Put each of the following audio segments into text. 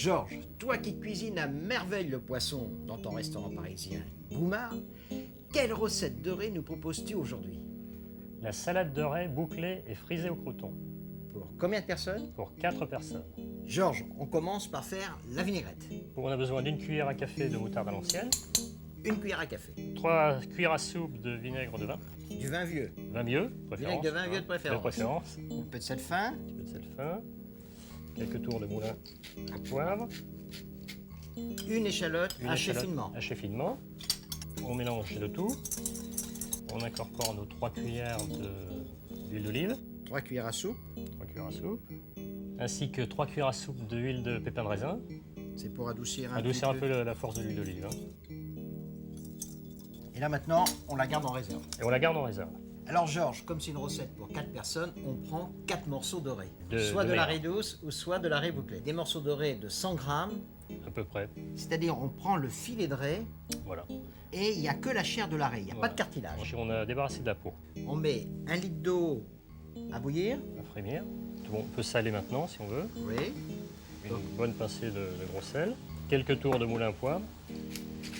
Georges, toi qui cuisines à merveille le poisson dans ton restaurant parisien Goumard, quelle recette de raie nous proposes-tu aujourd'hui? La salade de raie bouclée et frisée au crouton, Pour combien de personnes? pour 4 personnes. Georges, on commence par faire la vinaigrette. On a besoin d'une cuillère à café de moutarde à l'ancienne, Une cuillère à café. 3 cuillères à soupe de vinaigre de vin, Du vin vieux. vin vieux, de préférence. Vinaigre de vin vieux de préférence. De préférence. Un peu de sel fin. Un petit peu de sel fin, quelques tours de moulin à poivre, Une échalote une hachée échalote finement. hachée finement. On mélange le tout. On incorpore nos 3 cuillères d'huile d'olive, 3 cuillères à soupe. 3 cuillères à soupe, ainsi que 3 cuillères à soupe d'huile de pépins de raisin. C'est pour adoucir un Adoucir un petit peu la force de l'huile d'olive, hein. Et là maintenant, on la garde en réserve. Et on la garde en réserve. Alors Georges, comme c'est une recette pour 4 personnes, on prend 4 morceaux de raie. Soit De de la mer. raie douce ou soit de la raie bouclée. Des morceaux de raie de 100 grammes, À peu près, c'est-à-dire on prend le filet de raie voilà. et il n'y a que la chair de la raie, il n'y a Voilà. pas de cartilage. On a débarrassé de la peau, On met 1 litre d'eau à bouillir. à frémir. Tout on peut saler maintenant si on veut. Oui. Une bonne pincée de gros sel. Quelques tours de moulin à poivre.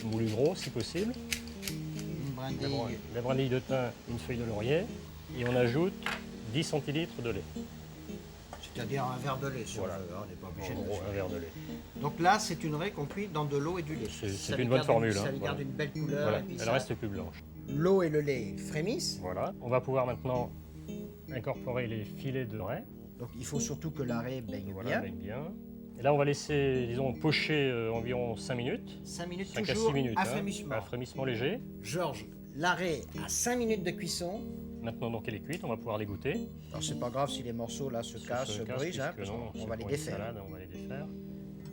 Moulu gros si possible. Une brindille. La brindille de thym, une feuille de laurier. Et on ajoute 10 centilitres de lait. C'est-à-dire un verre de lait, si Voilà. on veut, on n'est pas obligé En de le gros, faire. un verre de lait. Donc là, c'est une raie qu'on cuit dans de l'eau et du lait. C'est Ça une lui bonne garde formule, Ça hein, lui garde voilà. une belle couleur. Voilà, Et puis elle ça- reste plus blanche. L'eau et le lait frémissent. Voilà. On va pouvoir maintenant incorporer les filets de raie. Donc il faut surtout que la raie baigne Voilà, bien. avec bien. Et là, on va laisser, disons, pocher environ 5 minutes. 5 minutes 5 à toujours 6 minutes. à hein, frémissement. à frémissement léger. Georges, la raie à 5 minutes de cuisson. Maintenant, donc, elle est cuite, on va pouvoir l'égoutter. Alors c'est pas grave si les morceaux là se cassent, se brisent, hein, parce puisque non, qu'on c'est va les pour une défaire. salade, on va les défaire.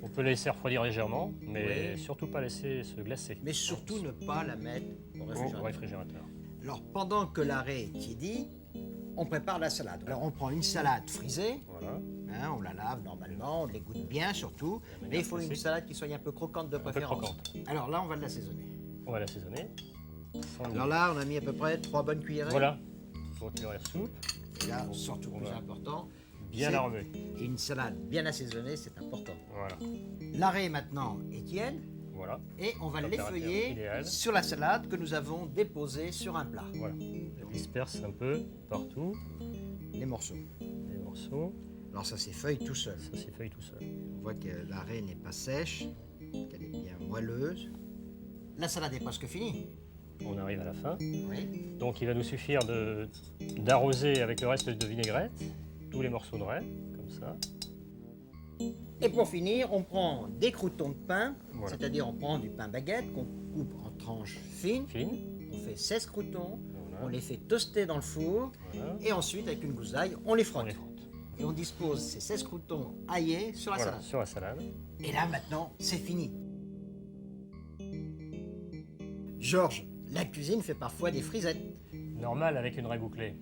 On peut les laisser refroidir légèrement, mais Oui. surtout pas laisser se glacer. Mais surtout ne pas la mettre au Au réfrigérateur. réfrigérateur. Alors pendant que la raie tiédit, on prépare la salade. Alors on prend une salade frisée, Voilà. hein, on la lave normalement, on l'égoutte bien surtout, manière mais il faut une classique. salade qui soit un peu croquante de peu préférence. croquante. Alors là on va l'assaisonner. On va l'assaisonner. Alors là on a mis à peu près 3 bonnes cuillerées. Voilà. 3 cuillères à soupe. Et là surtout On plus va important, Bien c'est- la remuer. et une salade bien assaisonnée, c'est important. Voilà. La raie maintenant est tiède Voilà. et on va Température l'effeuiller idéale. sur la salade que nous avons déposée sur un plat. Voilà. On disperse un peu partout Les morceaux. les morceaux. Alors ça s'effeuille tout seul. Ça s'effeuille tout seul. On voit que la raie n'est pas sèche, qu'elle est bien moelleuse. La salade est presque finie. On arrive à la fin. Oui. Donc il va nous suffire d'arroser avec le reste de vinaigrette tous les morceaux de raie, comme ça. Et pour finir, on prend des croûtons de pain, Voilà. c'est-à-dire on prend du pain baguette qu'on coupe en tranches fines. Fine. On fait 16 croûtons, Voilà. on les fait toaster dans le four Voilà. et ensuite avec une gousse d'ail, on les On frotte. les frotte. Et on dispose ces 16 croûtons aillés sur la Voilà, salade. sur la salade. Et là maintenant, c'est fini. Georges, la cuisine fait parfois des frisettes. Normal avec une raie bouclée.